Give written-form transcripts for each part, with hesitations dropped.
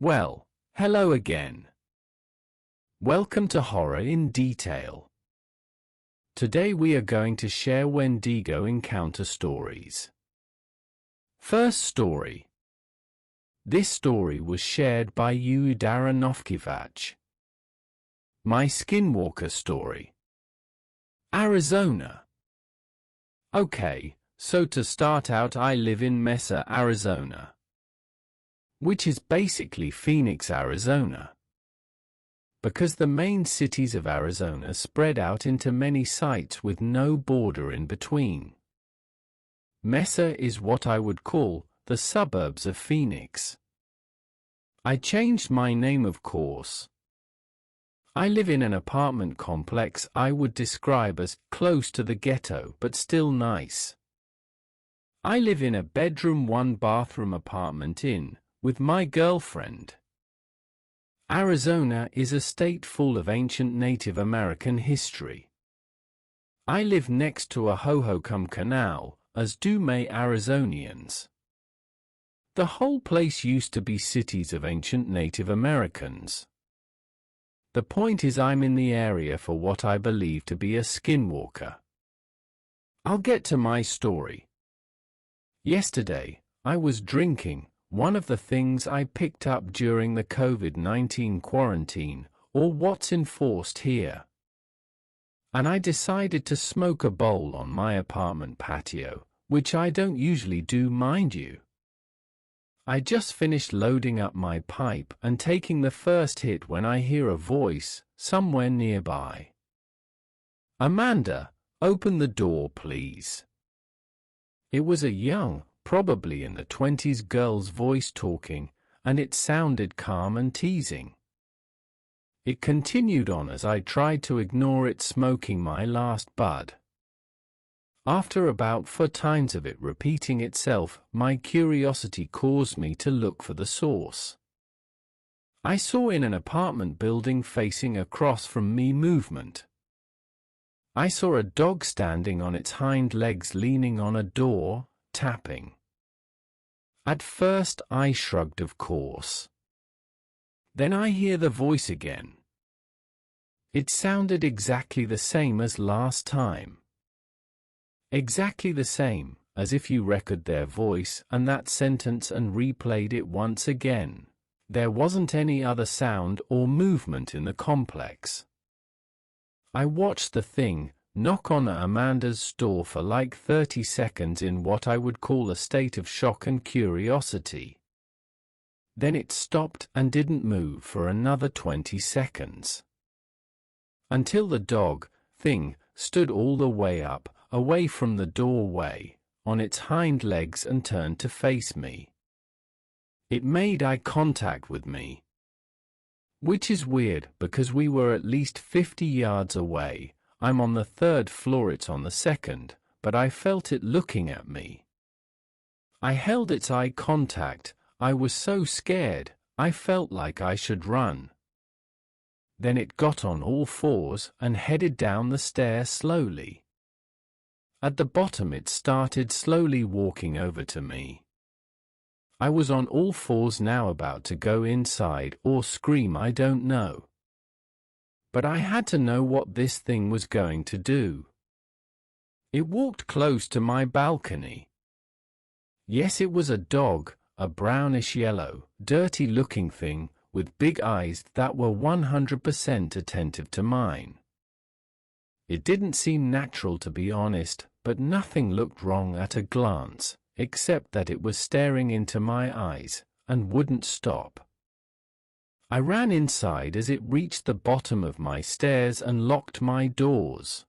Well, hello again. Welcome to Horror in Detail. Today we are going to share Wendigo encounter stories. First story. This story was shared by Udara Novkivac. My Skinwalker story. Arizona. Okay, so to start out, I live in Mesa, Arizona, which is basically Phoenix, Arizona, because the main cities of Arizona spread out into many sites with no border in between. Mesa is what I would call the suburbs of Phoenix. I changed my name, of course. I live in an apartment complex I would describe as close to the ghetto but still nice. I live in a bedroom, one bathroom apartment with my girlfriend. Arizona is a state full of ancient Native American history. I live next to a Hohokam Canal, as do many Arizonians. The whole place used to be cities of ancient Native Americans. The point is, I'm in the area for what I believe to be a skinwalker. I'll get to my story. Yesterday, I was drinking, one of the things I picked up during the COVID-19 quarantine, or what's enforced here. And I decided to smoke a bowl on my apartment patio, which I don't usually do, mind you. I just finished loading up my pipe and taking the first hit when I hear a voice somewhere nearby. "Amanda, open the door, please." It was a young, probably in the 20s girl's voice talking, and it sounded calm and teasing. It continued on as I tried to ignore it, smoking my last bud. After about 4 times of it repeating itself, my curiosity caused me to look for the source. I saw in an apartment building facing across from me movement. I saw a dog standing on its hind legs leaning on a door, tapping. At first I shrugged, of course. Then I hear the voice again. It sounded exactly the same as last time. Exactly the same, as if you recorded their voice and that sentence and replayed it once again. There wasn't any other sound or movement in the complex. I watched the thing knock on Amanda's door for like 30 seconds in what I would call a state of shock and curiosity. Then it stopped and didn't move for another 20 seconds. Until the dog thing stood all the way up, away from the doorway, on its hind legs and turned to face me. It made eye contact with me. Which is weird because we were at least 50 yards away. I'm on the 3rd floor, it's on the 2nd, but I felt it looking at me. I held its eye contact. I was so scared, I felt like I should run. Then it got on all fours and headed down the stairs slowly. At the bottom it started slowly walking over to me. I was on all fours now, about to go inside or scream, I don't know. But I had to know what this thing was going to do. It walked close to my balcony. Yes, it was a dog, a brownish yellow, dirty-looking thing, with big eyes that were 100% attentive to mine. It didn't seem natural, to be honest, but nothing looked wrong at a glance, except that it was staring into my eyes, and wouldn't stop. I ran inside as it reached the bottom of my stairs and locked my doors.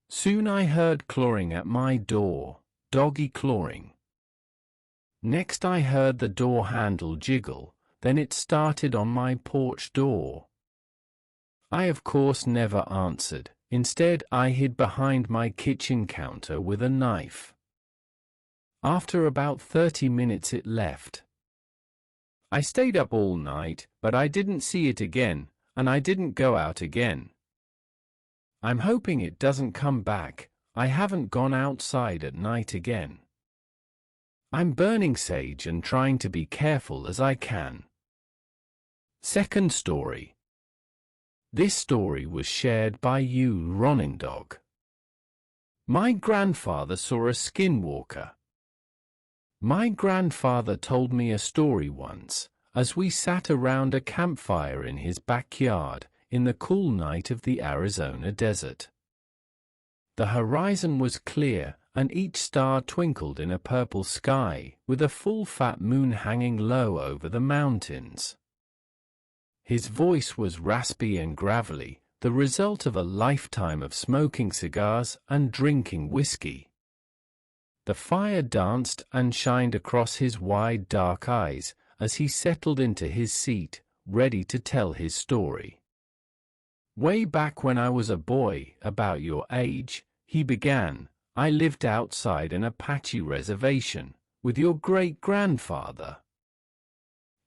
Soon I heard clawing at my door, doggy clawing. Next I heard the door handle jiggle, then it started on my porch door. I of course never answered. Instead, I hid behind my kitchen counter with a knife. After about 30 minutes it left. I stayed up all night, but I didn't see it again, and I didn't go out again. I'm hoping it doesn't come back. I haven't gone outside at night again. I'm burning sage and trying to be careful as I can. Second story. This story was shared by you, Ronindog. My grandfather saw a skinwalker. My grandfather told me a story once, as we sat around a campfire in his backyard, in the cool night of the Arizona desert. The horizon was clear, and each star twinkled in a purple sky, with a full fat moon hanging low over the mountains. His voice was raspy and gravelly, the result of a lifetime of smoking cigars and drinking whiskey. The fire danced and shined across his wide dark eyes as he settled into his seat, ready to tell his story. Way back when I was a boy, about your age, he began, I lived outside an Apache reservation, with your great-grandfather.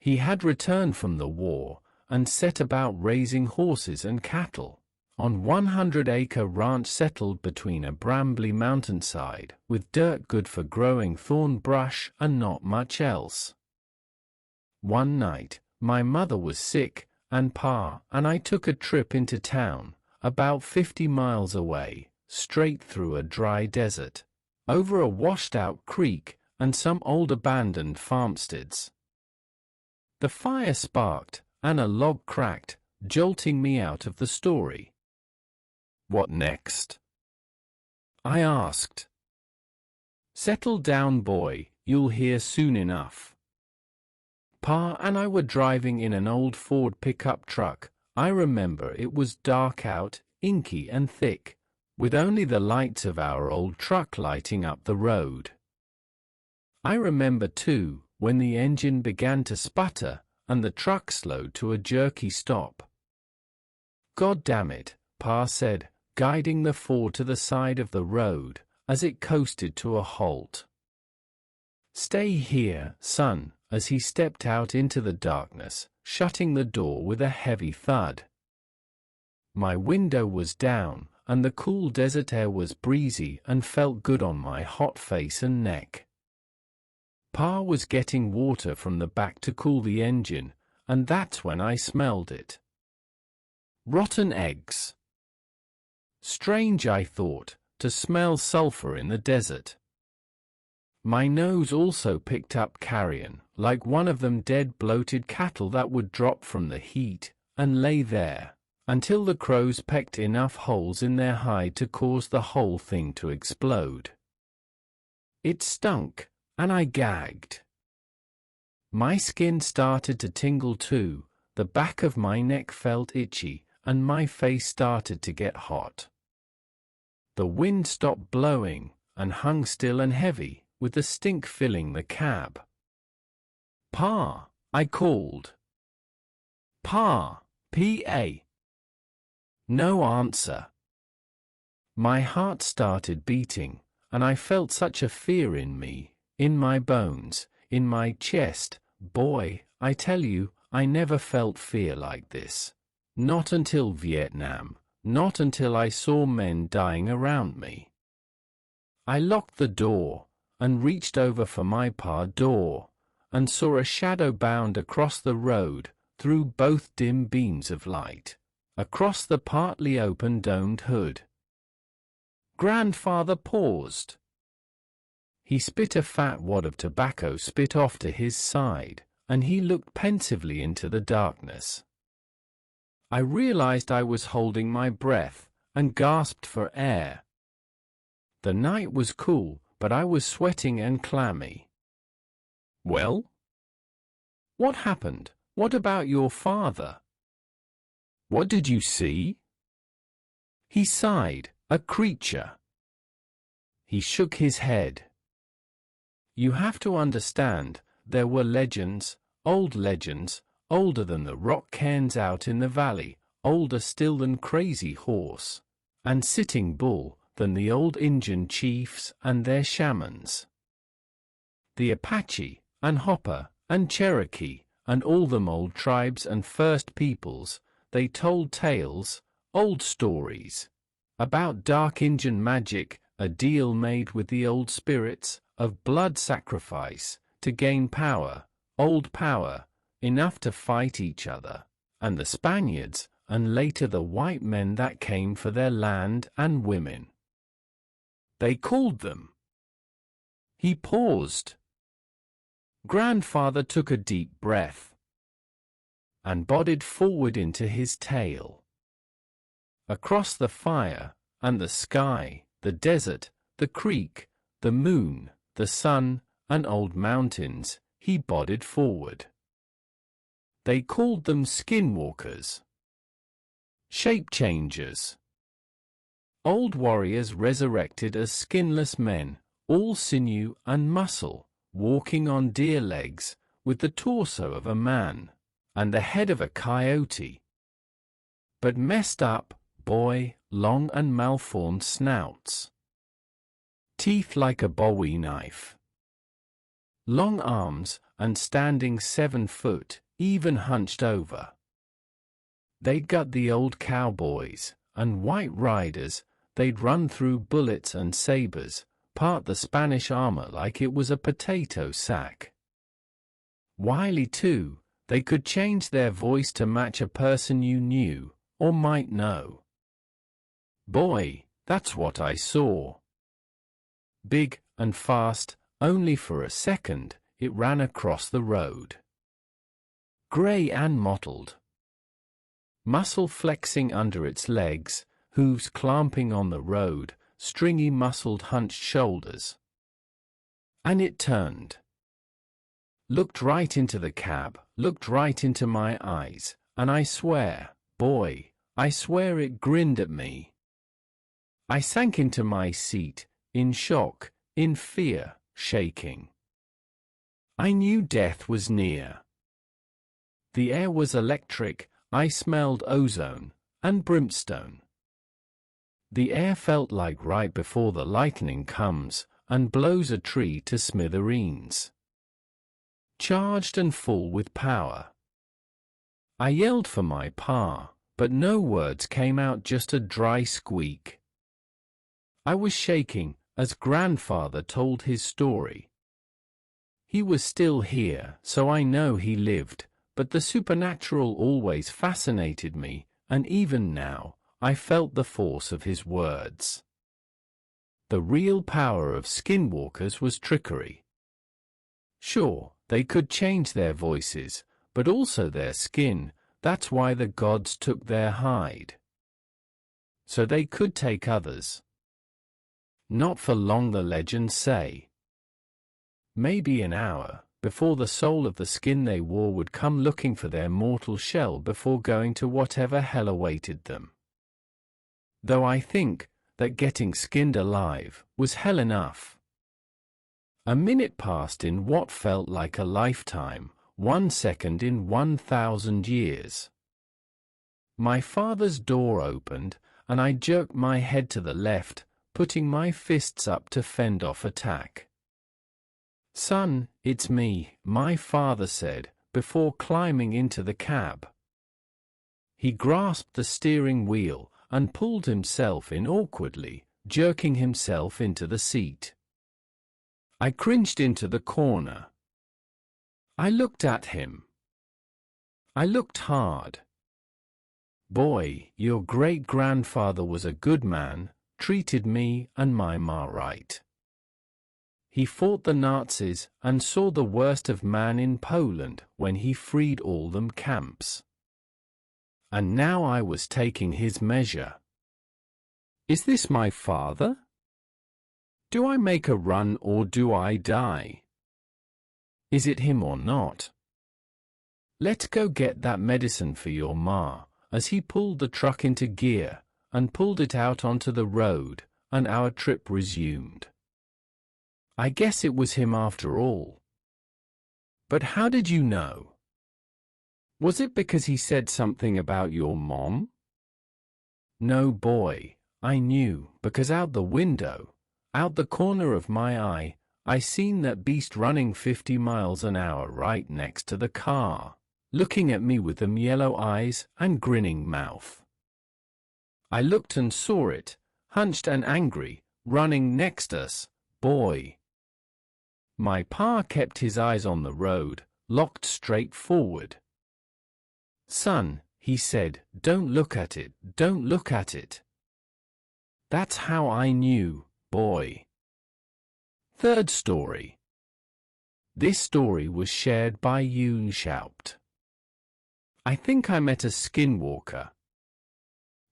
He had returned from the war, and set about raising horses and cattle, on 100-acre ranch settled between a brambly mountainside, with dirt good for growing thorn brush and not much else. One night, my mother was sick, and Pa and I took a trip into town, about 50 miles away, straight through a dry desert, over a washed-out creek, and some old abandoned farmsteads. The fire sparked, and a log cracked, jolting me out of the story. What next? I asked. Settle down, boy, you'll hear soon enough. Pa and I were driving in an old Ford pickup truck. I remember it was dark out, inky and thick, with only the lights of our old truck lighting up the road. I remember, too, when the engine began to sputter, and the truck slowed to a jerky stop. God damn it, Pa said, guiding the Ford to the side of the road, as it coasted to a halt. Stay here, son, as he stepped out into the darkness, shutting the door with a heavy thud. My window was down, and the cool desert air was breezy and felt good on my hot face and neck. Pa was getting water from the back to cool the engine, and that's when I smelled it. Rotten eggs. Strange, I thought, to smell sulfur in the desert. My nose also picked up carrion, like one of them dead bloated cattle that would drop from the heat, and lay there, until the crows pecked enough holes in their hide to cause the whole thing to explode. It stunk, and I gagged. My skin started to tingle too, the back of my neck felt itchy, and my face started to get hot. The wind stopped blowing, and hung still and heavy, with the stink filling the cab. Pa, I called. Pa, P.A. No answer. My heart started beating, and I felt such a fear in me, in my bones, in my chest. Boy, I tell you, I never felt fear like this. Not until Vietnam, not until I saw men dying around me. I locked the door, and reached over for my pa door, and saw a shadow bound across the road, through both dim beams of light, across the partly open domed hood. Grandfather paused. He spit a fat wad of tobacco spit off to his side, and he looked pensively into the darkness. I realized I was holding my breath, and gasped for air. The night was cool, but I was sweating and clammy. Well? What happened? What about your father? What did you see? He sighed. A creature. He shook his head. You have to understand, there were legends, older than the rock cairns out in the valley, older still than Crazy Horse, and Sitting Bull, than the old Injun chiefs and their shamans. The Apache, and Hopper, and Cherokee, and all them old tribes and First Peoples, they told tales, old stories, about dark Injun magic, a deal made with the old spirits, of blood sacrifice, to gain power, old power, enough to fight each other, and the Spaniards, and later the white men that came for their land and women. They called them. He paused. Grandfather took a deep breath and nodded forward into his tale. Across the fire, and the sky, the desert, the creek, the moon, the sun, and old mountains, he nodded forward. They called them skinwalkers, shape-changers, old warriors resurrected as skinless men, all sinew and muscle, walking on deer legs, with the torso of a man, and the head of a coyote. But messed up, boy, long and malformed snouts. Teeth like a bowie knife. Long arms, and standing 7 foot, even hunched over. They'd got the old cowboys, and white riders, they'd run through bullets and sabers, part the Spanish armor like it was a potato sack. Wily too, they could change their voice to match a person you knew, or might know. Boy, that's what I saw. Big and fast, only for a second, it ran across the road. Grey and mottled. Muscle flexing under its legs, hooves clamping on the road, stringy muscled hunched shoulders. And it turned. Looked right into the cab, looked right into my eyes, and I swear, boy, I swear it grinned at me. I sank into my seat, in shock, in fear, shaking. I knew death was near. The air was electric, I smelled ozone, and brimstone. The air felt like right before the lightning comes, and blows a tree to smithereens. Charged and full with power. I yelled for my pa, but no words came out, just a dry squeak. I was shaking, as grandfather told his story. He was still here, so I know he lived, but the supernatural always fascinated me, and even now, I felt the force of his words. The real power of skinwalkers was trickery. Sure, they could change their voices, but also their skin, that's why the gods took their hide. So they could take others. Not for long, the legends say. Maybe an hour, before the soul of the skin they wore would come looking for their mortal shell before going to whatever hell awaited them. Though I think that getting skinned alive was hell enough. A minute passed in what felt like a lifetime, 1 second in 1,000 years. My father's door opened, and I jerked my head to the left, putting my fists up to fend off attack. "Son, it's me," my father said, before climbing into the cab. He grasped the steering wheel and pulled himself in awkwardly, jerking himself into the seat. I cringed into the corner. I looked at him. I looked hard. "Boy, your great-grandfather was a good man, treated me and my ma right. He fought the Nazis and saw the worst of man in Poland when he freed all them camps. And now I was taking his measure. Is this my father? Do I make a run or do I die? Is it him or not? Let's go get that medicine for your ma," as he pulled the truck into gear and pulled it out onto the road, and our trip resumed. I guess it was him after all. But how did you know? Was it because he said something about your mom? No, boy, I knew, because out the window, out the corner of my eye, I seen that beast running 50 miles an hour right next to the car, looking at me with them yellow eyes and grinning mouth. I looked and saw it, hunched and angry, running next us, boy. My pa kept his eyes on the road, locked straight forward. "Son, He said, "Don't look at it, don't look at it." That's how I knew, boy. Third story. This story was shared by Yoon Schaupt. I think I met a skinwalker.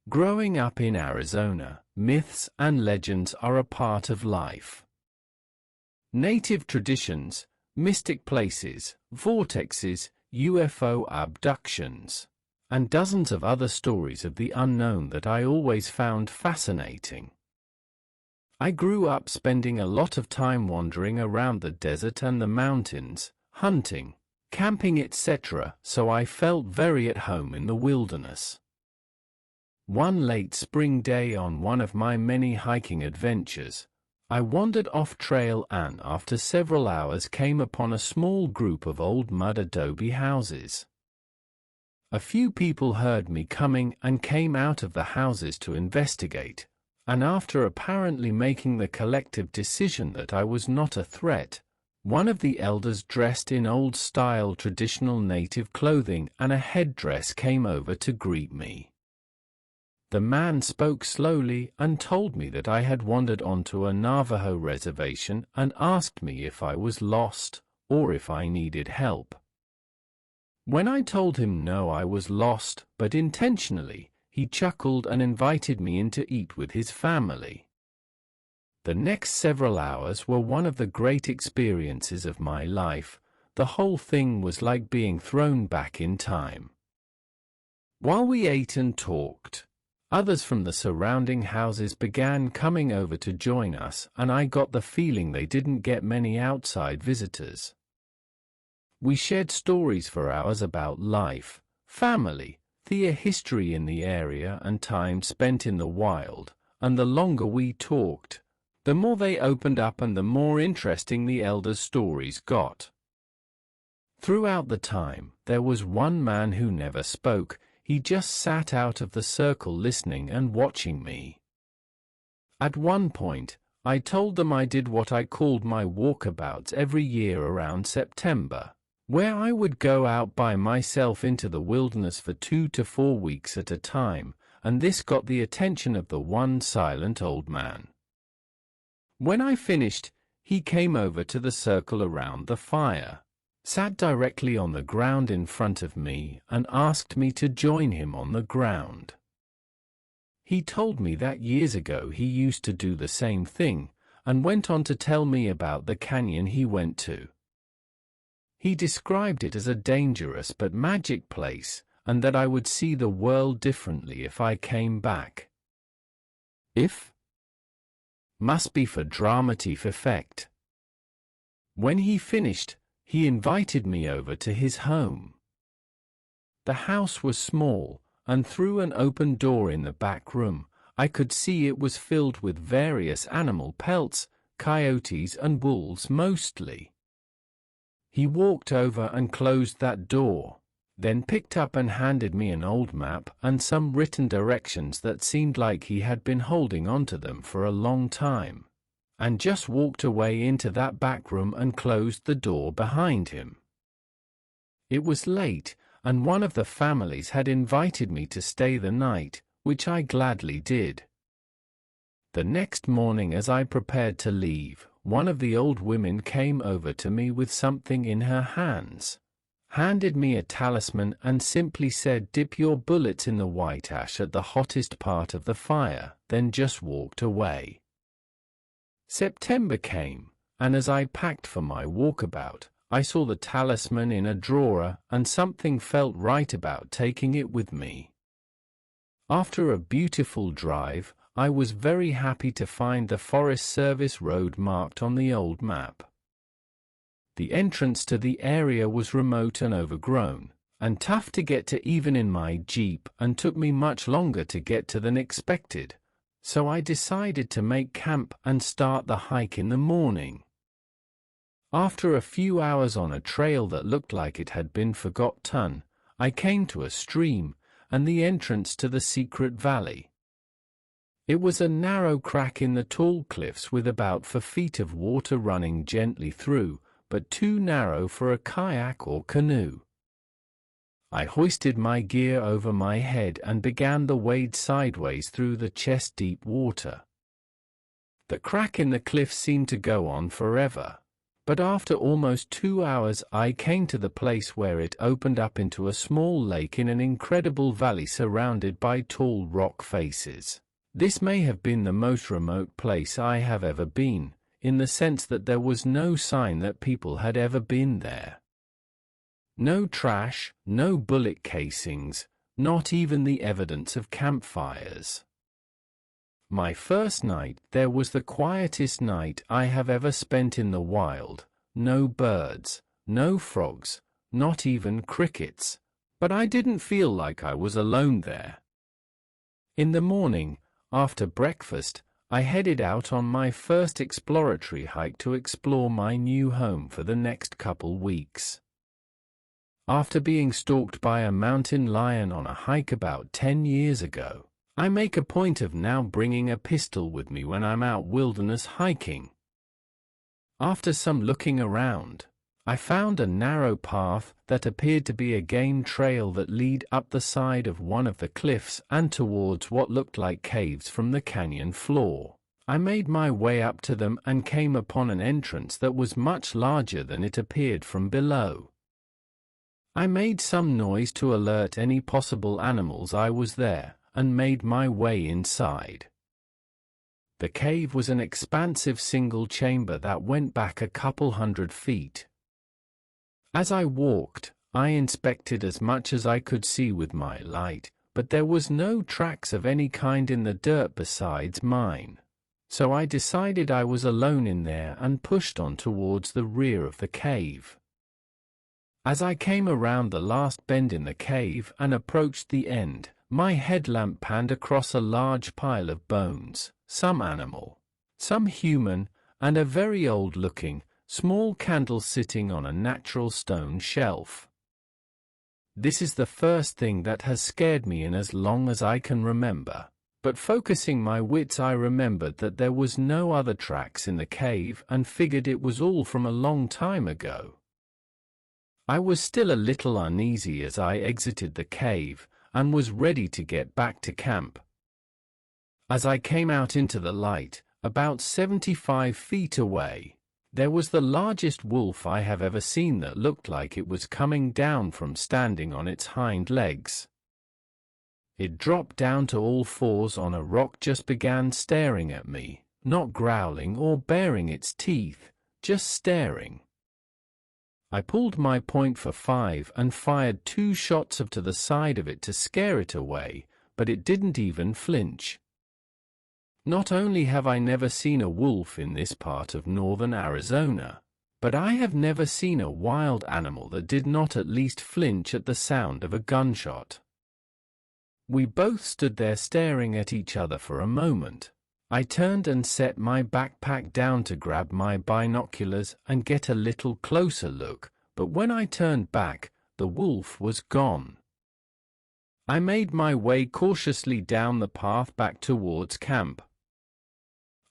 Growing up in Arizona, myths and legends are a part of life. Native traditions, mystic places, vortexes, UFO abductions, and dozens of other stories of the unknown that I always found fascinating. I grew up spending a lot of time wandering around the desert and the mountains, hunting, camping, etc., so I felt very at home in the wilderness. One late spring day on one of my many hiking adventures, I wandered off trail and after several hours came upon a small group of old mud adobe houses. A few people heard me coming and came out of the houses to investigate, and after apparently making the collective decision that I was not a threat, one of the elders dressed in old-style traditional native clothing and a headdress came over to greet me. The man spoke slowly and told me that I had wandered onto a Navajo reservation and asked me if I was lost or if I needed help. When I told him no, I was lost, but intentionally, he chuckled and invited me in to eat with his family. The next several hours were one of the great experiences of my life. The whole thing was like being thrown back in time. While we ate and talked, others from the surrounding houses began coming over to join us, and I got the feeling they didn't get many outside visitors. We shared stories for hours about life, family, the history in the area and time spent in the wild, and the longer we talked, the more they opened up and the more interesting the elders' stories got. Throughout the time, there was one man who never spoke. He just sat out of the circle listening and watching me. At one point, I told them I did what I called my walkabouts every year around September, where I would go out by myself into the wilderness for 2 to 4 weeks at a time, and this got the attention of the one silent old man. When I finished, he came over to the circle around the fire, sat directly on the ground in front of me, and asked me to join him on the ground. He told me that years ago he used to do the same thing, and went on to tell me about the canyon he went to. He described it as a dangerous but magic place, and that I would see the world differently if I came back. If? Must be for dramatic effect. When he finished, he invited me over to his home. The house was small, and through an open door in the back room, I could see it was filled with various animal pelts, coyotes and wolves mostly. He walked over and closed that door, then picked up and handed me an old map and some written directions that seemed like he had been holding onto them for a long time, and just walked away into that back room and closed the door behind him. It was late, and one of the families had invited me to stay the night, which I gladly did. The next morning, as I prepared to leave, one of the old women came over to me with something in her hands, handed me a talisman and simply said, "Dip your bullets in the white ash at the hottest part of the fire," then just walked away. September came, and as I packed for my walkabout, I saw the talisman in a drawer, and something felt right about taking it with me. After a beautiful drive, I was very happy to find the Forest Service road marked on the old map. The entrance to the area was remote and overgrown, and tough to get to even in my Jeep, and took me much longer to get to than expected, so I decided to make camp and start the hike in the morning. After a few hours on a trail that looked like it had been forgotten, I came to a stream and the entrance to the secret valley. It was a narrow crack in the tall cliffs with about 4 feet of water running gently through, but too narrow for a kayak or canoe. I hoisted my gear over my head and began the wade sideways through the chest-deep water. The crack in the cliff seemed to go on forever, but after almost 2 hours I came to the place where it opened up into a small lake in an incredible valley surrounded by tall rock faces. This may have been the most remote place I have ever been, in the sense that there was no sign that people had ever been there. No trash, no bullet casings, not even the evidence of campfires. My first night there was the quietest night I have ever spent in the wild. No birds, no frogs, not even crickets, but I didn't feel like I was alone there. In the morning, after breakfast, I headed out on my first exploratory hike to explore my new home for the next couple weeks. After being stalked by a mountain lion on a hike about 10 years ago, I make a point of now bringing a pistol with me when I'm out wilderness hiking. After some looking around, I found a narrow path that appeared to be a game trail that led up the side of one of the cliffs and towards what looked like caves from the canyon floor. I made my way up to them and came upon an entrance that was much larger than it appeared from below. I made some noise to alert any possible animals I was there, and made my way inside. The cave was an expansive single chamber that went back a couple 100 feet. As I walked, I inspected as much as I could see with my light, but there was no tracks of any kind in the dirt besides mine. So I decided I was alone in there and pushed on towards the rear of the cave. As I came around the last bend in the cave and approached the end, my headlamp panned across a large pile of bones, some animal, some human, and a very old-looking, small candle sitting on a natural stone shelf. This is the first thing that has scared me in as long as I can remember, but focusing my wits I remembered that there was no other tracks in the cave and figured it was all from a long time ago. I was still a little uneasy as I exited the cave, and was ready to get back to camp. As I came out into the light, about 75 feet away, there was the largest wolf I have ever seen that looked like it was coming down from standing on its hind legs. It dropped down to all fours on a rock, just began staring at me, not growling or baring its teeth, just staring. I pulled my .45 and fired 2 shots up to the side of it to scare it away, but it didn't even flinch. Not only have I never seen a wolf in this part of northern Arizona, but I have never seen a wild animal that did not at least flinch at the sound of a gunshot. We both stood there staring at each other for a moment. I turned and set my backpack down to grab my binoculars and get a little closer look, but when I turned back, the wolf was gone. I made my way cautiously down the path back towards camp.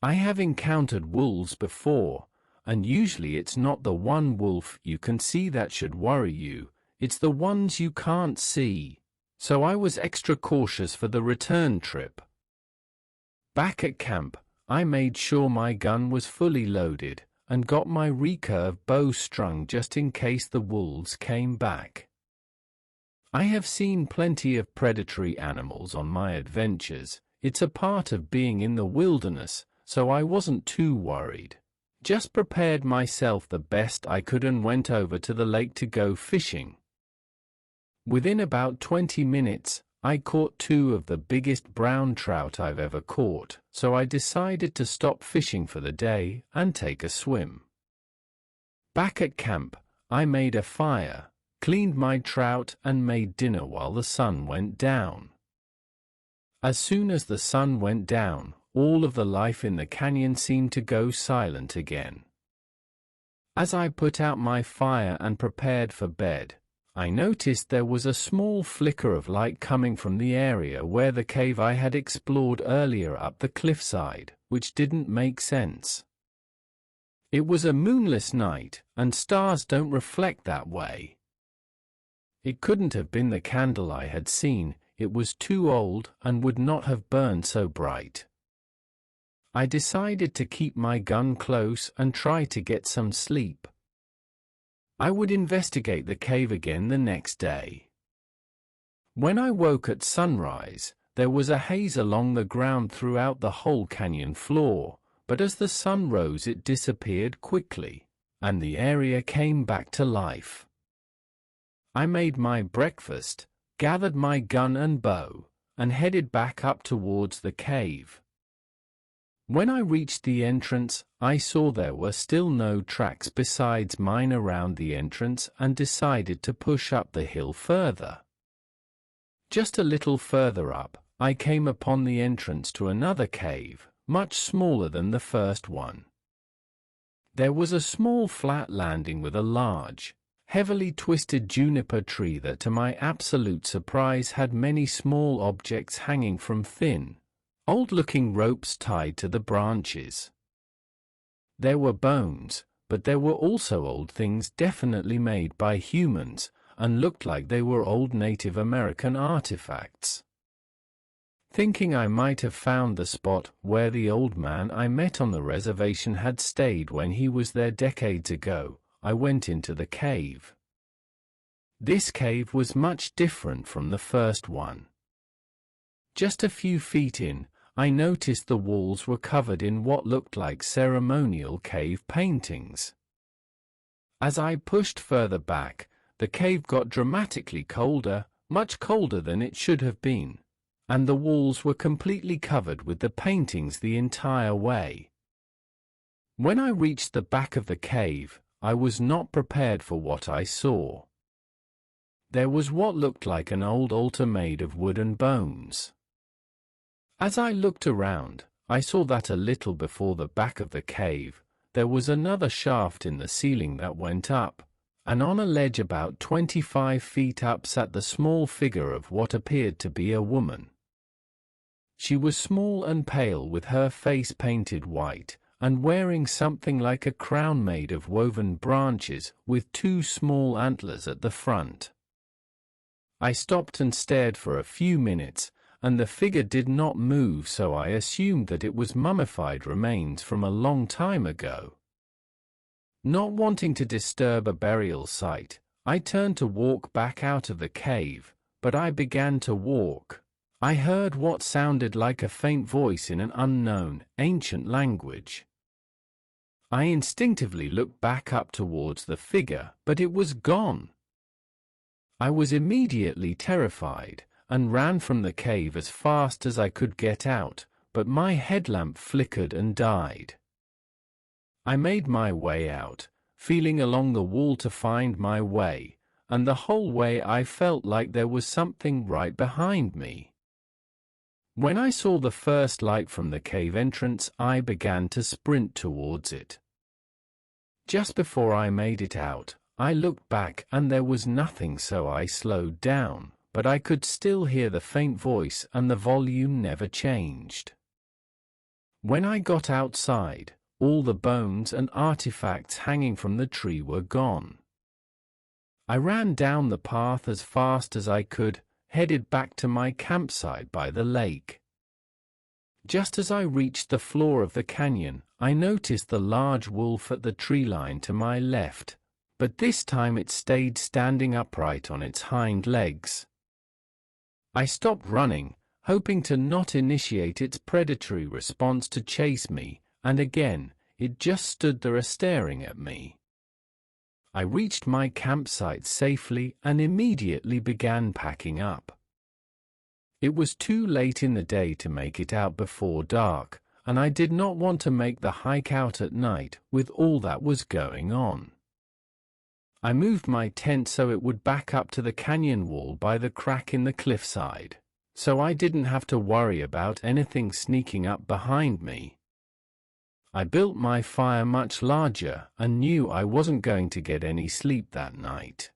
I have encountered wolves before, and usually it's not the one wolf you can see that should worry you, it's the ones you can't see, so I was extra cautious for the return trip. Back at camp, I made sure my gun was fully loaded, and got my recurve bow strung just in case the wolves came back. I have seen plenty of predatory animals on my adventures, it's a part of being in the wilderness, so I wasn't too worried. Just prepared myself the best I could and went over to the lake to go fishing. Within about 20 minutes, I caught 2 of the biggest brown trout I've ever caught, so I decided to stop fishing for the day and take a swim. Back at camp, I made a fire, cleaned my trout and made dinner while the sun went down. As soon as the sun went down, all of the life in the canyon seemed to go silent again. As I put out my fire and prepared for bed, I noticed there was a small flicker of light coming from the area where the cave I had explored earlier up the cliffside, which didn't make sense. It was a moonless night, and stars don't reflect that way. It couldn't have been the candle I had seen, it was too old and would not have burned so bright. I decided to keep my gun close and try to get some sleep. I would investigate the cave again the next day. When I woke at sunrise, there was a haze along the ground throughout the whole canyon floor, but as the sun rose it disappeared quickly, and the area came back to life. I made my breakfast, gathered my gun and bow, and headed back up towards the cave. When I reached the entrance, I saw there were still no tracks besides mine around the entrance and decided to push up the hill further. Just a little further up, I came upon the entrance to another cave, much smaller than the first one. There was a small flat landing with a large, heavily twisted juniper tree that to my absolute surprise had many small objects hanging from thin, old-looking ropes tied to the branches. There were bones, but there were also old things definitely made by humans, and looked like they were old Native American artifacts. Thinking I might have found the spot where the old man I met on the reservation had stayed when he was there decades ago, I went into the cave. This cave was much different from the first one. Just a few feet in, I noticed the walls were covered in what looked like ceremonial cave paintings. As I pushed further back, the cave got dramatically colder, much colder than it should have been, and the walls were completely covered with the paintings the entire way. When I reached the back of the cave, I was not prepared for what I saw. There was what looked like an old altar made of wood and bones. As I looked around, I saw that a little before the back of the cave, there was another shaft in the ceiling that went up, and on a ledge about 25 feet up sat the small figure of what appeared to be a woman. She was small and pale with her face painted white, and wearing something like a crown made of woven branches with two small antlers at the front. I stopped and stared for a few minutes, and the figure did not move, so I assumed that it was mummified remains from a long time ago. Not wanting to disturb a burial site, I turned to walk back out of the cave, but I began to walk. I heard what sounded like a faint voice in an unknown, ancient language. I instinctively looked back up towards the figure, but it was gone. I was immediately terrified, and ran from the cave as fast as I could get out, but my headlamp flickered and died. I made my way out, feeling along the wall to find my way, and the whole way I felt like there was something right behind me. When I saw the first light from the cave entrance, I began to sprint towards it. Just before I made it out, I looked back and there was nothing, so I slowed down, but I could still hear the faint voice and the volume never changed. When I got outside, all the bones and artifacts hanging from the tree were gone. I ran down the path as fast as I could, headed back to my campsite by the lake. Just as I reached the floor of the canyon, I noticed the large wolf at the tree line to my left, but this time it stayed standing upright on its hind legs. I stopped running, hoping to not initiate its predatory response to chase me, and again, it just stood there staring at me. I reached my campsite safely and immediately began packing up. It was too late in the day to make it out before dark, and I did not want to make the hike out at night with all that was going on. I moved my tent so it would back up to the canyon wall by the crack in the cliffside, so I didn't have to worry about anything sneaking up behind me. I built my fire much larger and knew I wasn't going to get any sleep that night.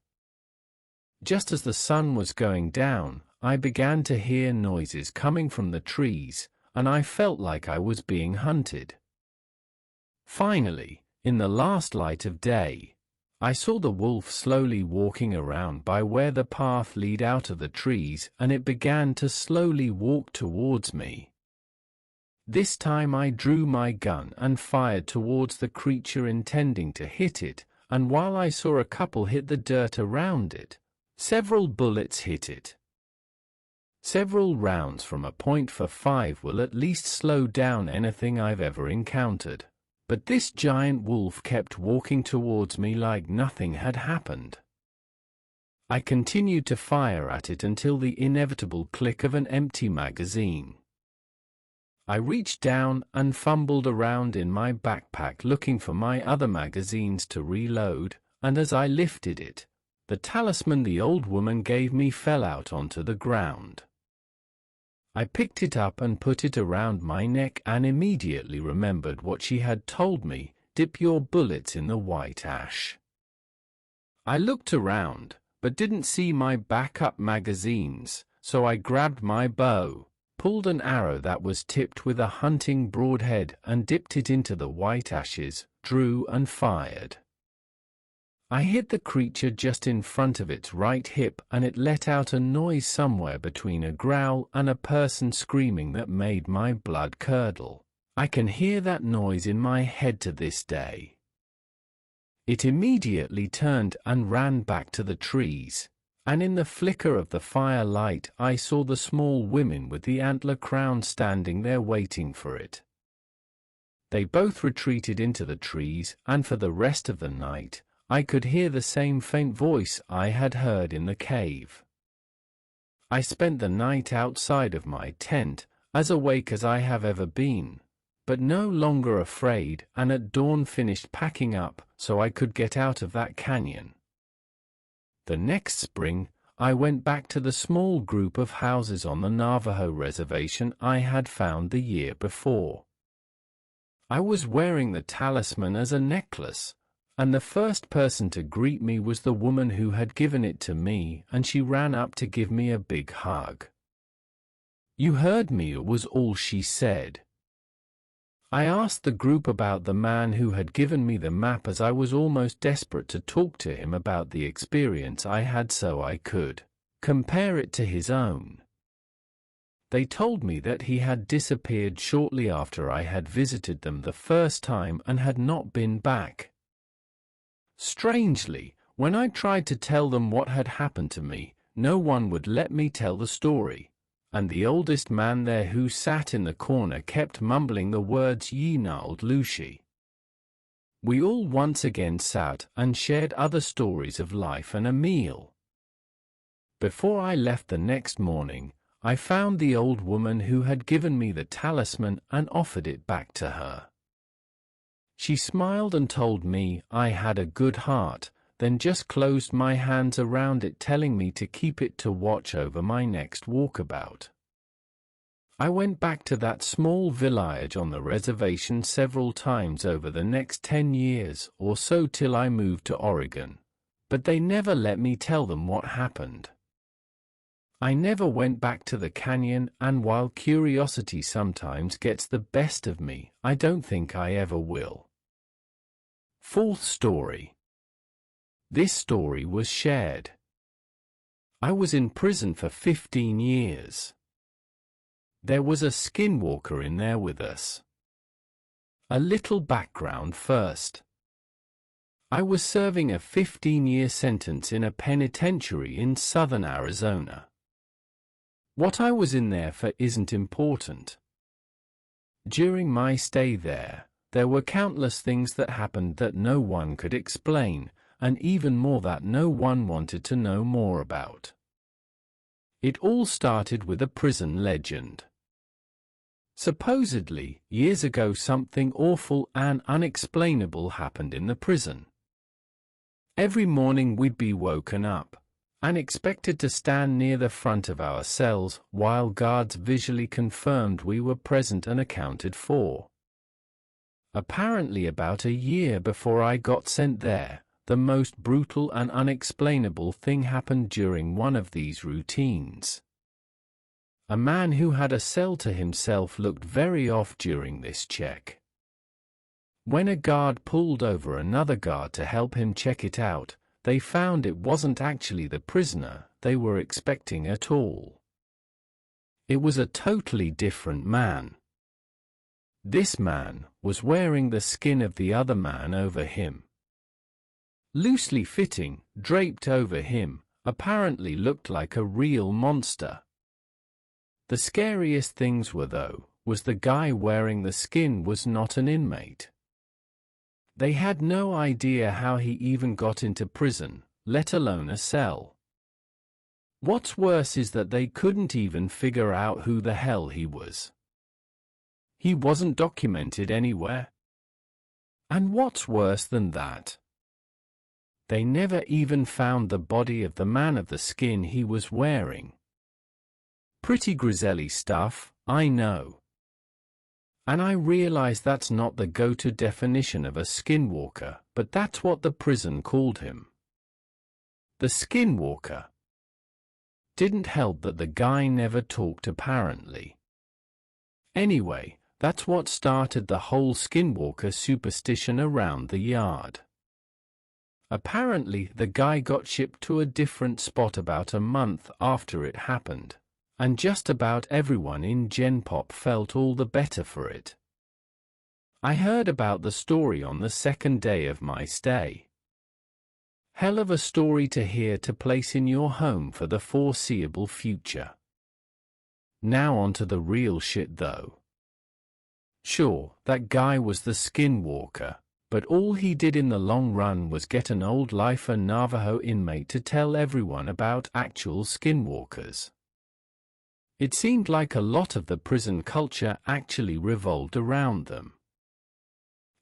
Just as the sun was going down, I began to hear noises coming from the trees, and I felt like I was being hunted. Finally, in the last light of day, I saw the wolf slowly walking around by where the path led out of the trees, and it began to slowly walk towards me. This time I drew my gun and fired towards the creature, intending to hit it, and while I saw a couple hit the dirt around it, several bullets hit it. Several rounds from a .45 will at least slow down anything I've ever encountered. But this giant wolf kept walking towards me like nothing had happened. I continued to fire at it until the inevitable click of an empty magazine. I reached down and fumbled around in my backpack looking for my other magazines to reload, and as I lifted it, the talisman the old woman gave me fell out onto the ground. I picked it up and put it around my neck and immediately remembered what she had told me: dip your bullets in the white ash. I looked around, but didn't see my backup magazines, so I grabbed my bow, pulled an arrow that was tipped with a hunting broadhead and dipped it into the white ashes, drew and fired. I hit the creature just in front of its right hip, and it let out a noise somewhere between a growl and a person screaming that made my blood curdle. I can hear that noise in my head to this day. It immediately turned and ran back to the trees, and in the flicker of the firelight I saw the small women with the antler crown standing there waiting for it. They both retreated into the trees, and for the rest of the night, I could hear the same faint voice I had heard in the cave. I spent the night outside of my tent, as awake as I have ever been, but no longer afraid, and at dawn finished packing up so I could get out of that canyon. The next spring, I went back to the small group of houses on the Navajo reservation I had found the year before. I was wearing the talisman as a necklace, and the first person to greet me was the woman who had given it to me, and she ran up to give me a big hug. "You heard me," was all she said. I asked the group about the man who had given me the map, as I was almost desperate to talk to him about the experience I had so I could compare it to his own. They told me that he had disappeared shortly after I had visited them the first time and had not been back. Strangely, when I tried to tell them what had happened to me, no one would let me tell the story, and the oldest man there, who sat in the corner, kept mumbling the words "Yeenauld Lushi." We all once again sat and shared other stories of life and a meal. Before I left the next morning, I found the old woman who had given me the talisman and offered it back to her. She smiled and told me I had a good heart, then just closed my hands around it, telling me to keep it to watch over my next walkabout. I went back to that small village on the reservation several times over the next 10 years or so till I moved to Oregon, but they never let me tell them what happened. I never went back to the canyon, and while curiosity sometimes gets the best of me, I don't think I ever will. Fourth story. This story was shared. I was in prison for 15 years. There was a skinwalker in there with us. A little background first. I was serving a 15-year sentence in a penitentiary in southern Arizona. What I was in there for isn't important. During my stay there were countless things that happened that no one could explain, and even more that no one wanted to know more about. It all started with a prison legend. Supposedly, years ago, something awful and unexplainable happened in the prison. Every morning we'd be woken up and expected to stand near the front of our cells while guards visually confirmed we were present and accounted for. Apparently, about a year before I got sent there, the most brutal and unexplainable thing happened during one of these routines. A man who had a cell to himself looked very off during this check. When a guard pulled over another guard to help him check it out, they found it wasn't actually the prisoner they were expecting at all. It was a totally different man. This man was wearing the skin of the other man over him. Loosely fitting, draped over him, apparently looked like a real monster. The scariest things was the guy wearing the skin was not an inmate. They had no idea how he even got into prison, let alone a cell. What's worse is that they couldn't even figure out who the hell he was. He wasn't documented anywhere. And what's worse than that? They never even found the body of the man of the skin he was wearing. Pretty grisly stuff, I know. And I realize that's not the go-to definition of a skinwalker, but that's what the prison called him. The skinwalker. Didn't help that the guy never talked apparently. Anyway, that's what started the whole skinwalker superstition around the yard. Apparently, the guy got shipped to a different spot about a month after it happened, and just about everyone in Gen Pop felt all the better for it. I heard about the story on the second day of my stay. Hell of a story to hear to place in your home for the foreseeable future. Now onto the real shit though. Sure, that guy was the skinwalker, but all he did in the long run was get an old-lifer Navajo inmate to tell everyone about actual skinwalkers. It seemed like a lot of the prison culture actually revolved around them.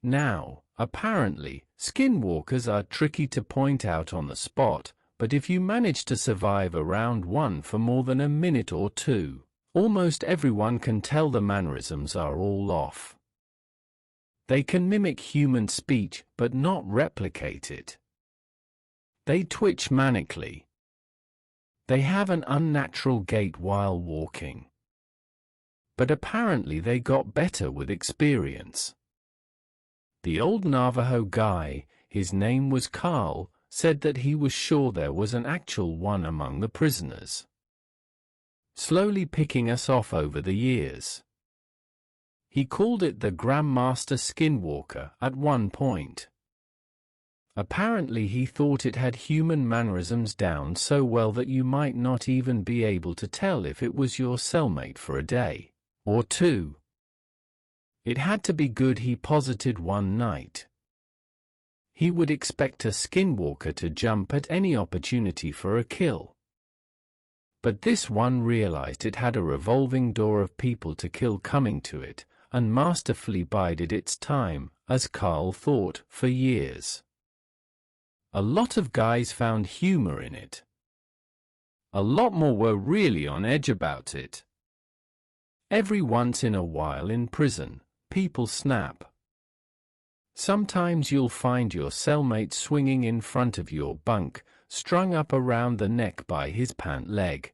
Now, apparently, skinwalkers are tricky to point out on the spot, but if you manage to survive around one for more than a minute or two, almost everyone can tell the mannerisms are all off. They can mimic human speech but not replicate it. They twitch manically. They have an unnatural gait while walking. But apparently they got better with experience. The old Navajo guy, his name was Carl, said that he was sure there was an actual one among the prisoners, slowly picking us off over the years. He called it the Grandmaster Skinwalker at one point. Apparently he thought it had human mannerisms down so well that you might not even be able to tell if it was your cellmate for a day or two. It had to be good, he posited one night. He would expect a skinwalker to jump at any opportunity for a kill. But this one realized it had a revolving door of people to kill coming to it, and masterfully bided its time, as Carl thought, for years. A lot of guys found humor in it. A lot more were really on edge about it. Every once in a while in prison, people snap. Sometimes you'll find your cellmate swinging in front of your bunk, strung up around the neck by his pant leg.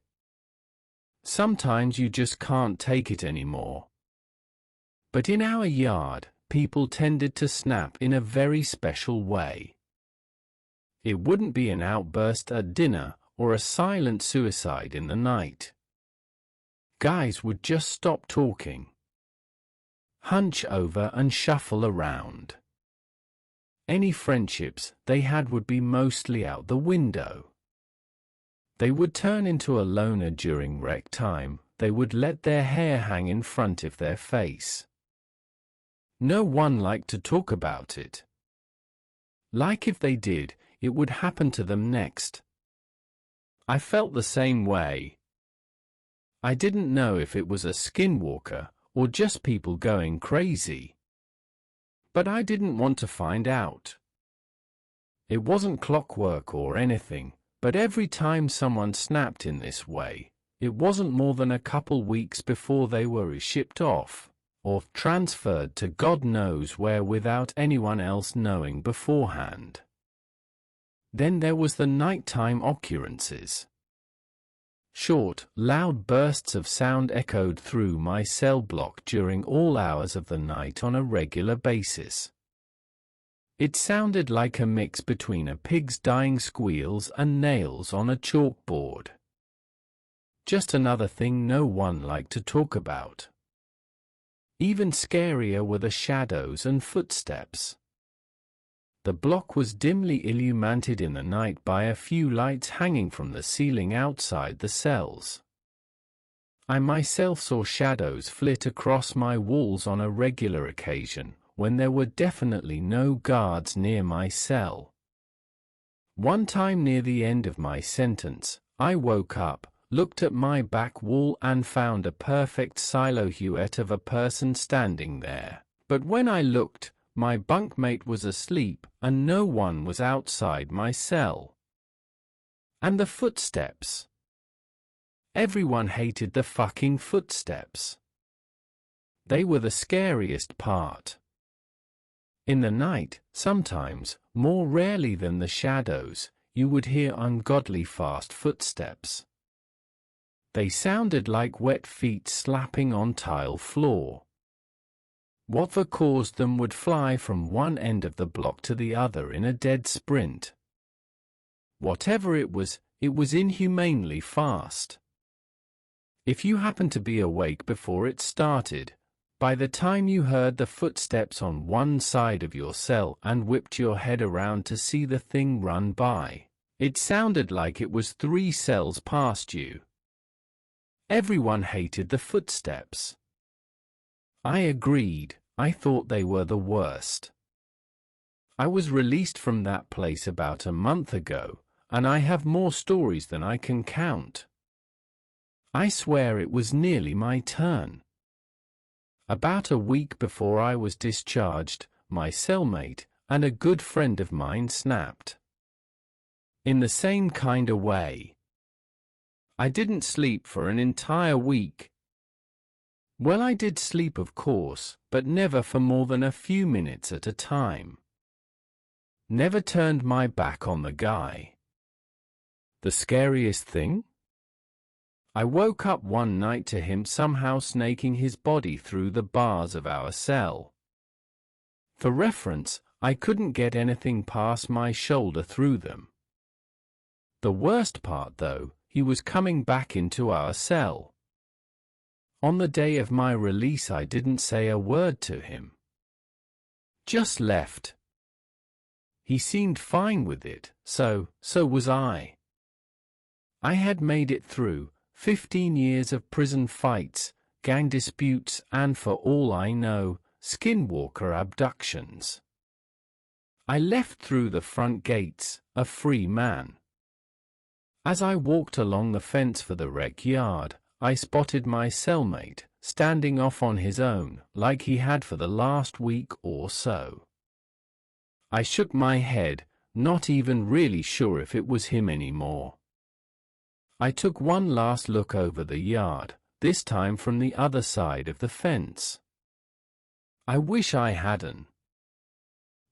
Sometimes you just can't take it anymore. But in our yard, people tended to snap in a very special way. It wouldn't be an outburst at dinner or a silent suicide in the night. Guys would just stop talking, hunch over and shuffle around. Any friendships they had would be mostly out the window. They would turn into a loner during rec time. They would let their hair hang in front of their face. No one liked to talk about it. Like if they did, it would happen to them next. I felt the same way. I didn't know if it was a skinwalker or just people going crazy. But I didn't want to find out. It wasn't clockwork or anything, but every time someone snapped in this way, it wasn't more than a couple weeks before they were shipped off, or transferred to God knows where without anyone else knowing beforehand. Then there was the nighttime occurrences. Short, loud bursts of sound echoed through my cell block during all hours of the night on a regular basis. It sounded like a mix between a pig's dying squeals and nails on a chalkboard. Just another thing no one liked to talk about. Even scarier were the shadows and footsteps. The block was dimly illuminated in the night by a few lights hanging from the ceiling outside the cells. I myself saw shadows flit across my walls on a regular occasion, when there were definitely no guards near my cell. One time near the end of my sentence, I woke up, looked at my back wall and found a perfect silhouette of a person standing there. But when I looked, my bunkmate was asleep and no one was outside my cell. And the footsteps. Everyone hated the fucking footsteps. They were the scariest part. In the night, sometimes, more rarely than the shadows, you would hear ungodly fast footsteps. They sounded like wet feet slapping on tile floor. Whatever caused them would fly from one end of the block to the other in a dead sprint. Whatever it was inhumanely fast. If you happened to be awake before it started, by the time you heard the footsteps on one side of your cell and whipped your head around to see the thing run by, it sounded like it was 3 cells past you. Everyone hated the footsteps. I agreed. I thought they were the worst. I was released from that place about a month ago, and I have more stories than I can count. I swear it was nearly my turn. About a week before I was discharged, my cellmate and a good friend of mine snapped. In the same kind of way. I didn't sleep for an entire week. Well, I did sleep, of course, but never for more than a few minutes at a time. Never turned my back on the guy. The scariest thing? I woke up one night to him somehow snaking his body through the bars of our cell. For reference, I couldn't get anything past my shoulder through them. The worst part, though, he was coming back into our cell. On the day of my release, I didn't say a word to him. Just left. He seemed fine with it, so was I. I had made it through 15 years of prison fights, gang disputes, and for all I know, Skinwalker abductions. I left through the front gates, a free man. As I walked along the fence for the rec yard, I spotted my cellmate, standing off on his own, like he had for the last week or so. I shook my head, not even really sure if it was him anymore. I took one last look over the yard, this time from the other side of the fence. I wish I hadn't.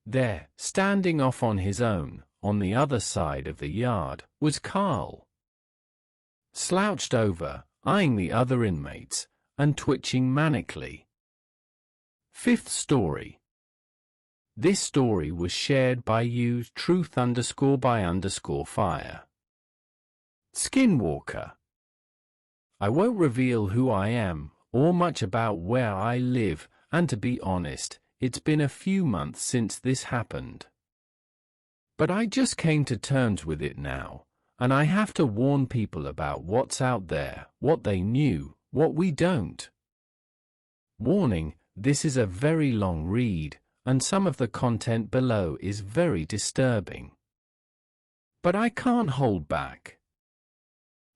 There, standing off on his own, on the other side of the yard, was Carl. Slouched over, eyeing the other inmates, and twitching manically. 5th story. This story was shared by you, truth_by_fire. Skinwalker. I won't reveal who I am, or much about where I live, and to be honest, it's been a few months since this happened. But I just came to terms with it now. And I have to warn people about what's out there, what they knew, what we don't. Warning, this is a very long read, and some of the content below is very disturbing. But I can't hold back.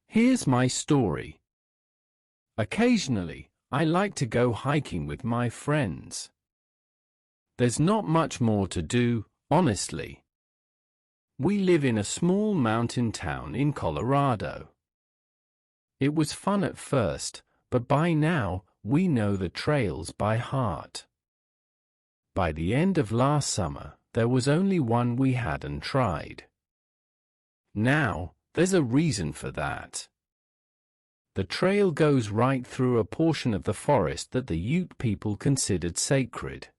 Here's my story. Occasionally, I like to go hiking with my friends. There's not much more to do, honestly. We live in a small mountain town in Colorado. It was fun at first, but by now, we know the trails by heart. By the end of last summer, there was only one we hadn't tried. Now, there's a reason for that. The trail goes right through a portion of the forest that the Ute people considered sacred.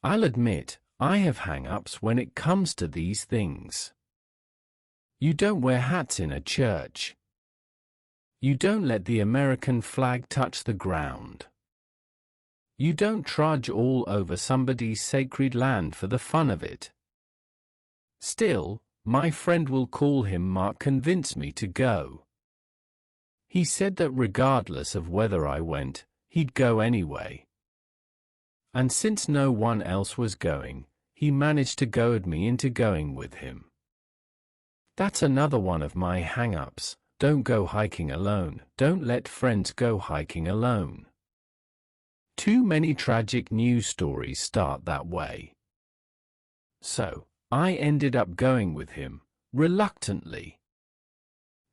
I'll admit, I have hang-ups when it comes to these things. You don't wear hats in a church. You don't let the American flag touch the ground. You don't trudge all over somebody's sacred land for the fun of it. Still, my friend, will call him Mark, convinced me to go. He said that regardless of whether I went, he'd go anyway. And since no one else was going, he managed to goad me into going with him. That's another one of my hang-ups. Don't go hiking alone. Don't let friends go hiking alone. Too many tragic news stories start that way. So, I ended up going with him, reluctantly.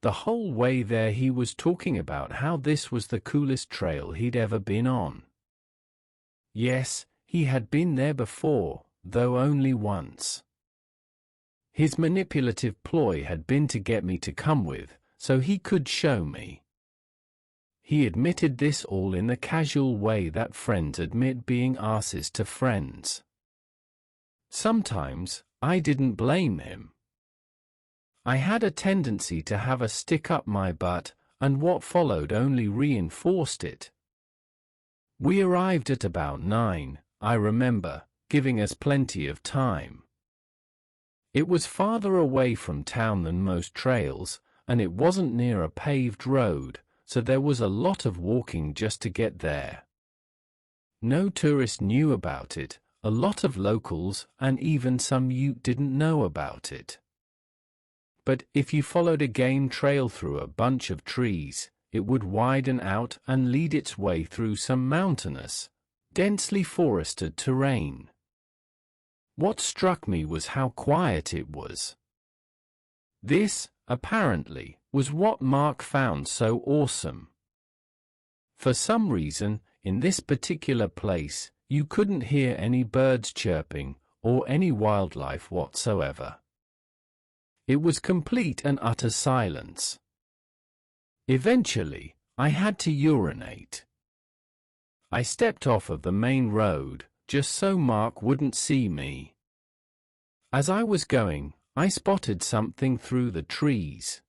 The whole way there he was talking about how this was the coolest trail he'd ever been on. Yes, he had been there before, though only once. His manipulative ploy had been to get me to come with, so he could show me. He admitted this all in the casual way that friends admit being asses to friends. Sometimes, I didn't blame him. I had a tendency to have a stick up my butt, and what followed only reinforced it. We arrived at about 9, I remember, giving us plenty of time. It was farther away from town than most trails, and it wasn't near a paved road, so there was a lot of walking just to get there. No tourist knew about it, a lot of locals and even some Ute didn't know about it. But if you followed a game trail through a bunch of trees, it would widen out and lead its way through some mountainous, densely forested terrain. What struck me was how quiet it was. This, apparently, was what Mark found so awesome. For some reason, in this particular place, you couldn't hear any birds chirping or any wildlife whatsoever. It was complete and utter silence. Eventually, I had to urinate. I stepped off of the main road, just so Mark wouldn't see me. As I was going, I spotted something through the trees.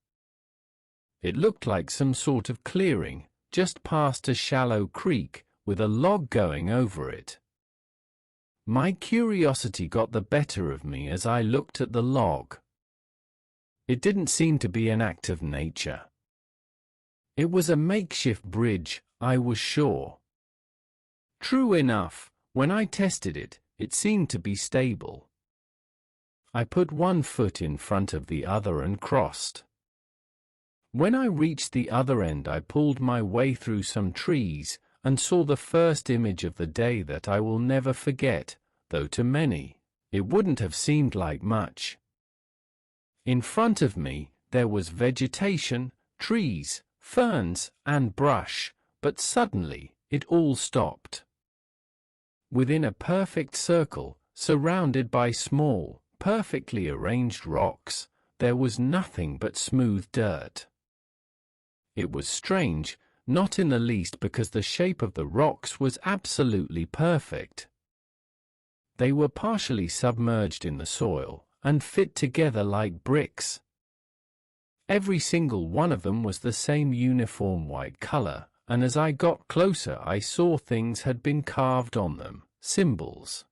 It looked like some sort of clearing, just past a shallow creek, with a log going over it. My curiosity got the better of me as I looked at the log. It didn't seem to be an act of nature. It was a makeshift bridge, I was sure. True enough, when I tested it, it seemed to be stable. I put one foot in front of the other and crossed. When I reached the other end, I pulled my way through some trees and saw the first image of the day that I will never forget, though to many, it wouldn't have seemed like much. In front of me, there was vegetation, trees, ferns, and brush, but suddenly, it all stopped. Within a perfect circle, surrounded by small, perfectly arranged rocks, there was nothing but smooth dirt. It was strange, not in the least, because the shape of the rocks was absolutely perfect. They were partially submerged in the soil, and fit together like bricks. Every single one of them was the same uniform white color, and as I got closer I saw things had been carved on them, symbols.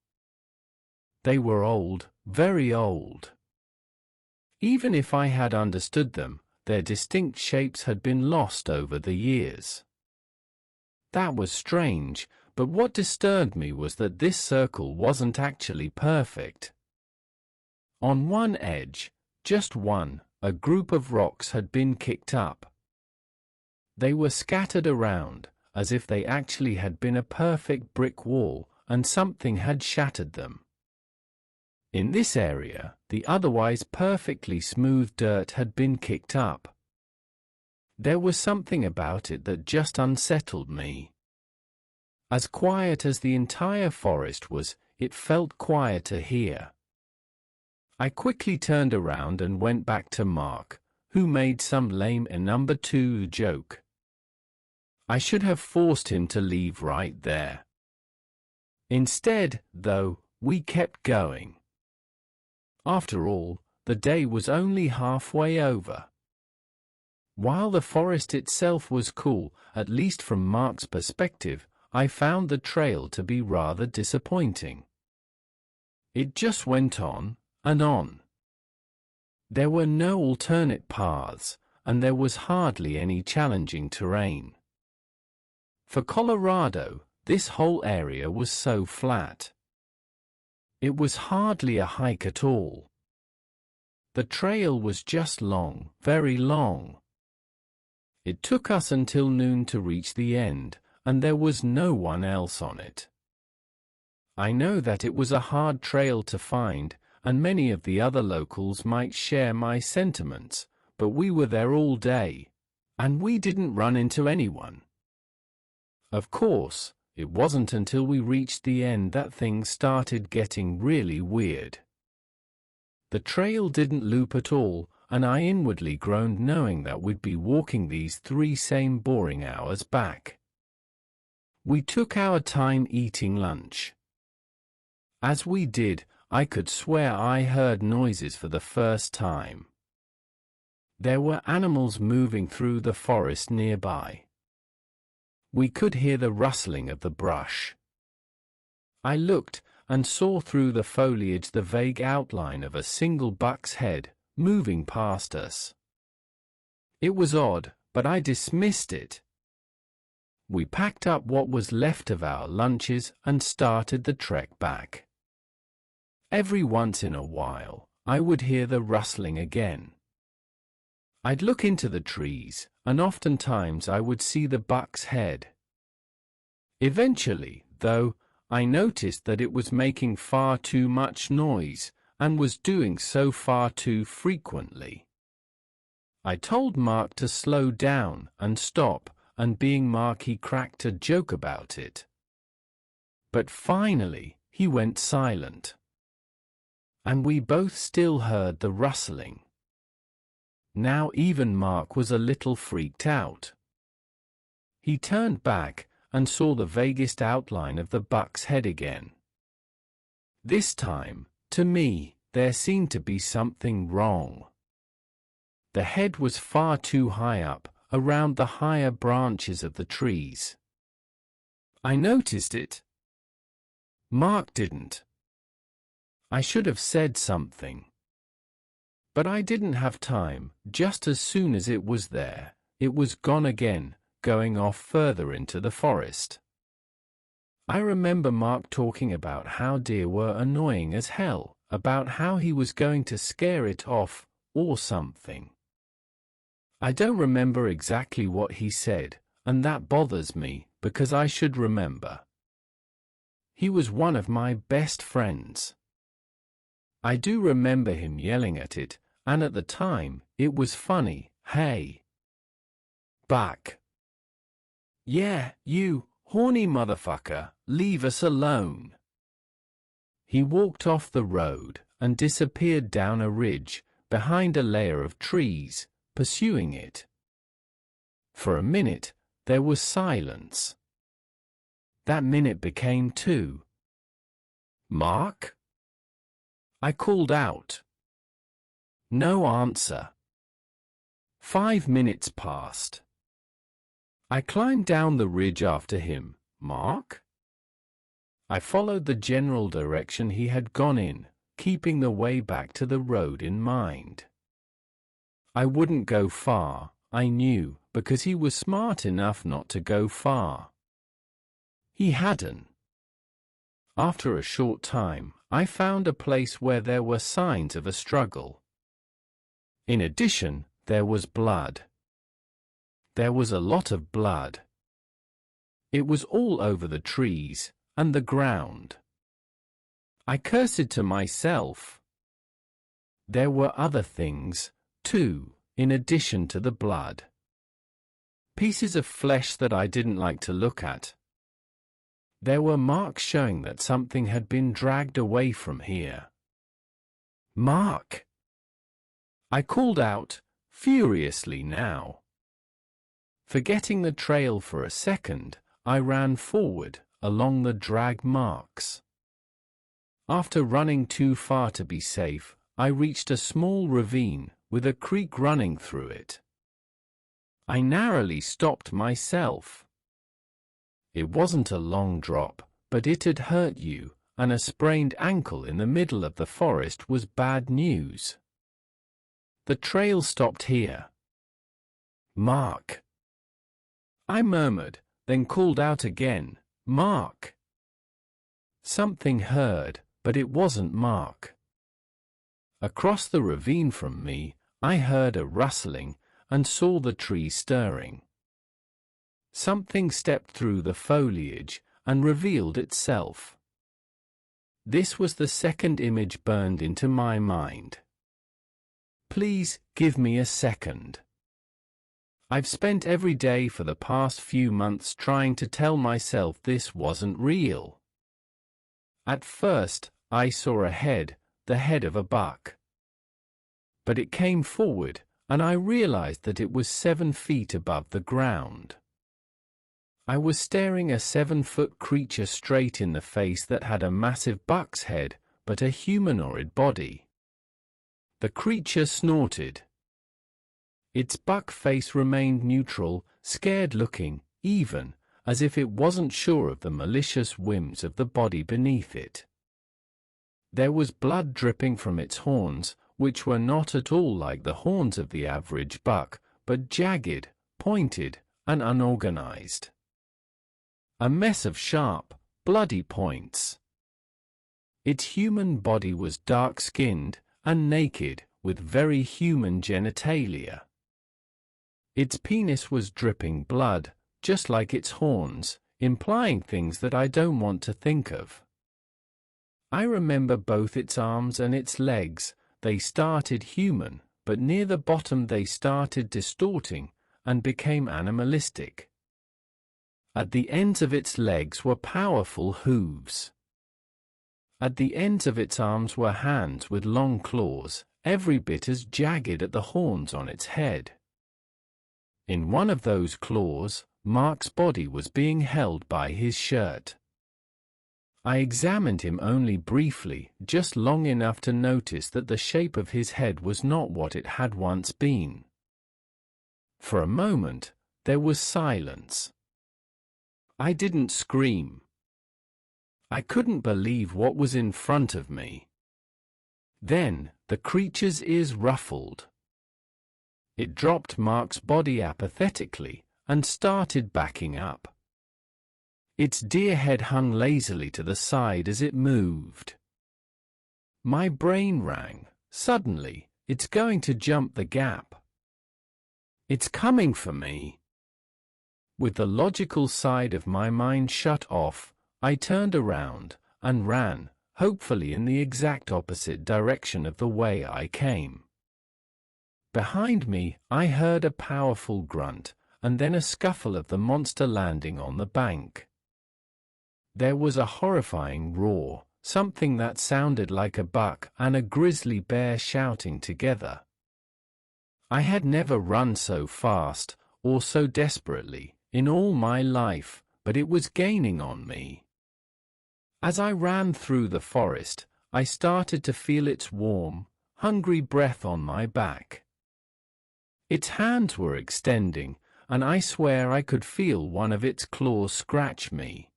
They were old, very old. Even if I had understood them, their distinct shapes had been lost over the years. That was strange, but what disturbed me was that this circle wasn't actually perfect. On one edge, just one, a group of rocks had been kicked up. They were scattered around, as if they actually had been a perfect brick wall, and something had shattered them. In this area, the otherwise perfectly smooth dirt had been kicked up. There was something about it that just unsettled me. As quiet as the entire forest was, it felt quieter here. I quickly turned around and went back to Mark, who made some lame number 2 joke. I should have forced him to leave right there. Instead, though, we kept going. After all, the day was only halfway over. While the forest itself was cool, at least from Mark's perspective, I found the trail to be rather disappointing. It just went on and on. There were no alternate paths, and there was hardly any challenging terrain. For Colorado, this whole area was so flat. It was hardly a hike at all. The trail was just long, very long. It took us until noon to reach the end, and there was no one else on it. I know that it was a hard trail to find, and many of the other locals might share my sentiments, but we were there all day, and we didn't run into anyone. Of course, it wasn't until we reached the end that things started getting really weird. The trail didn't loop at all, and I inwardly groaned knowing that we'd be walking these 3 same boring hours back. We took our time eating lunch. As we did, I could swear I heard noises for the first time. There were animals moving through the forest nearby. We could hear the rustling of the brush. I looked and saw through the foliage the vague outline of a single buck's head moving past us. It was odd, but I dismissed it. We packed up what was left of our lunches and started the trek back. Every once in a while, I would hear the rustling again. I'd look into the trees, and oftentimes I would see the buck's head. Eventually, though, I noticed that it was making far too much noise, and was doing so far too frequently. I told Mark to slow down and stop, and being Mark, he cracked a joke about it. But finally, he went silent. And we both still heard the rustling. Now even Mark was a little freaked out. He turned back and saw the vaguest outline of the buck's head again. This time, to me, there seemed to be something wrong. The head was far too high up, around the higher branches of the trees. I noticed it. Mark didn't. I should have said something. But I didn't have time. Just as soon as it was there, it was gone again, going off further into the forest. I remember Mark talking about how deer were annoying as hell, about how he was going to scare it off, or something. I don't remember exactly what he said, and that bothers me, because I should remember. He was one of my best friends. I do remember him yelling at it, and at the time, it was funny. Hey, buck. Yeah, you, horny motherfucker, leave us alone. He walked off the road and disappeared down a ridge, behind a layer of trees, pursuing it. For a minute, there was silence. That minute became 2. Mark? I called out. No answer. 5 minutes passed. I climbed down the ridge after him. Mark? I followed the general direction he had gone in, keeping the way back to the road in mind. I wouldn't go far, I knew, because he was smart enough not to go far. He hadn't. After a short time, I found a place where there were signs of a struggle. In addition, there was blood. There was a lot of blood. It was all over the trees and the ground. I cursed to myself. There were other things, too, in addition to the blood. Pieces of flesh that I didn't like to look at. There were marks showing that something had been dragged away from here. Mark! I called out, furiously now. Forgetting the trail for a second, I ran forward, along the drag marks. After running too far to be safe, I reached a small ravine with a creek running through it. I narrowly stopped myself. It wasn't a long drop, but it had hurt you, and a sprained ankle in the middle of the forest was bad news. The trail stopped here. Mark. I murmured, then called out again, Mark. Something heard, but it wasn't Mark. Across the ravine from me, I heard a rustling and saw the tree stirring. Something stepped through the foliage and revealed itself. This was the second image burned into my mind. Please give me a second. I've spent every day for the past few months trying to tell myself this wasn't real. At first, I saw a head, the head of a buck. But it came forward, and I realized that it was 7 feet above the ground. I was staring a 7-foot creature straight in the face that had a massive buck's head, but a humanoid body. The creature snorted. Its buck face remained neutral, scared-looking, even, as if it wasn't sure of the malicious whims of the body beneath it. There was blood dripping from its horns, which were not at all like the horns of the average buck, but jagged, pointed, and unorganized. A mess of sharp, bloody points. Its human body was dark-skinned and naked, with very human genitalia. Its penis was dripping blood, just like its horns, implying things that I don't want to think of. I remember both its arms and its legs. They started human, but near the bottom they started distorting and became animalistic. At the ends of its legs were powerful hooves. At the ends of its arms were hands with long claws, every bit as jagged as the horns on its head. In one of those claws, Mark's body was being held by his shirt. I examined him only briefly, just long enough to notice that the shape of his head was not what it had once been. For a moment, there was silence. I didn't scream. I couldn't believe what was in front of me. Then, the creature's ears ruffled. It dropped Mark's body apathetically and started backing up. Its deer head hung lazily to the side as it moved. My brain rang. Suddenly, it's going to jump the gap. It's coming for me. With the logical side of my mind shut off, I turned around and ran, hopefully in the exact opposite direction of the way I came. Behind me, I heard a powerful grunt, and then a scuffle of the monster landing on the bank. There was a horrifying roar, something that sounded like a buck and a grizzly bear shouting together. I had never run so fast, or so desperately, in all my life, but it was gaining on me. As I ran through the forest, I started to feel its warm, hungry breath on my back. Its hands were extending, and I swear I could feel one of its claws scratch me.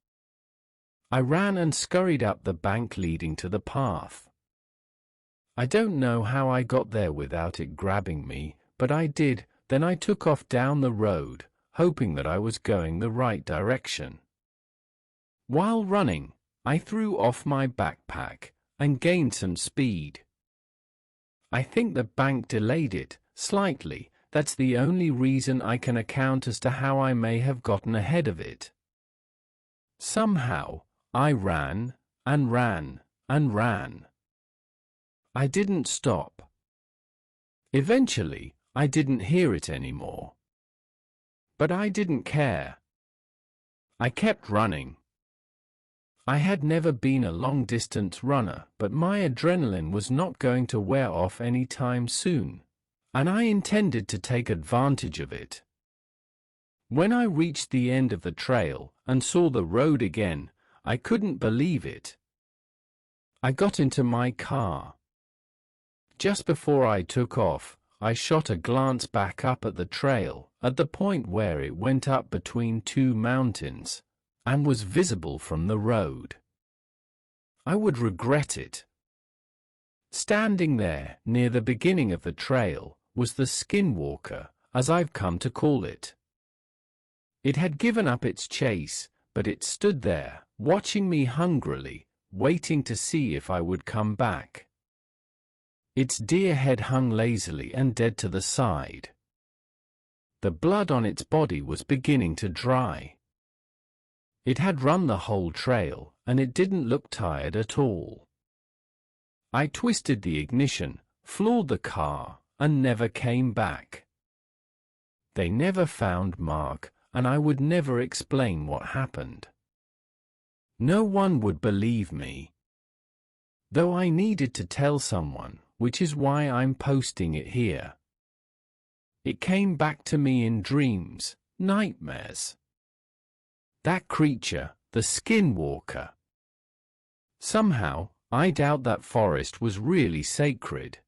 I ran and scurried up the bank leading to the path. I don't know how I got there without it grabbing me, but I did. Then I took off down the road, hoping that I was going the right direction. While running, I threw off my backpack and gained some speed. I think the bank delayed it slightly. That's the only reason I can account as to how I may have gotten ahead of it. Somehow, I ran and ran and ran. I didn't stop. Eventually, I didn't hear it anymore. But I didn't care. I kept running. I had never been a long-distance runner, but my adrenaline was not going to wear off any time soon, and I intended to take advantage of it. When I reached the end of the trail and saw the road again, I couldn't believe it. I got into my car. Just before I took off, I shot a glance back up at the trail, at the point where it went up between two mountains, and was visible from the road. I would regret it. Standing there, near the beginning of the trail, was the Skinwalker, as I've come to call it. It had given up its chase, but it stood there, watching me hungrily, waiting to see if I would come back. Its deer head hung lazily and dead to the side. The blood on its body was beginning to dry. It had run the whole trail, and it didn't look tired at all. I twisted the ignition, floored the car, and never came back. They never found Mark, and I would never explain what happened. No one would believe me. Though I needed to tell someone, which is why I'm posting it here. It came back to me in dreams, nightmares. That creature, the Skinwalker. Somehow, I doubt that forest was really sacred.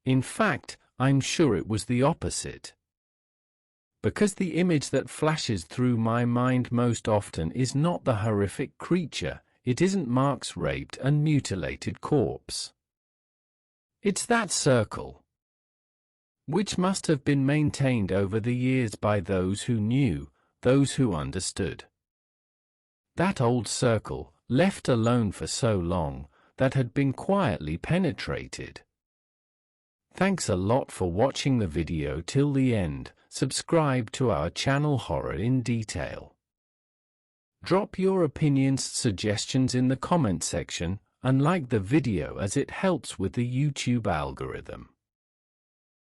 In fact, I'm sure it was the opposite. Because the image that flashes through my mind most often is not the horrific creature, it isn't Mark's raped and mutilated corpse. It's that circle, which must have been maintained over the years by those who knew, those who understood. That old circle, left alone for so long, that had been quietly penetrated. Thanks a lot for watching the video till the end. Subscribe to our channel Horror in Detail. Drop your opinions, suggestions in the comment section, and like the video as it helps with the YouTube algorithm.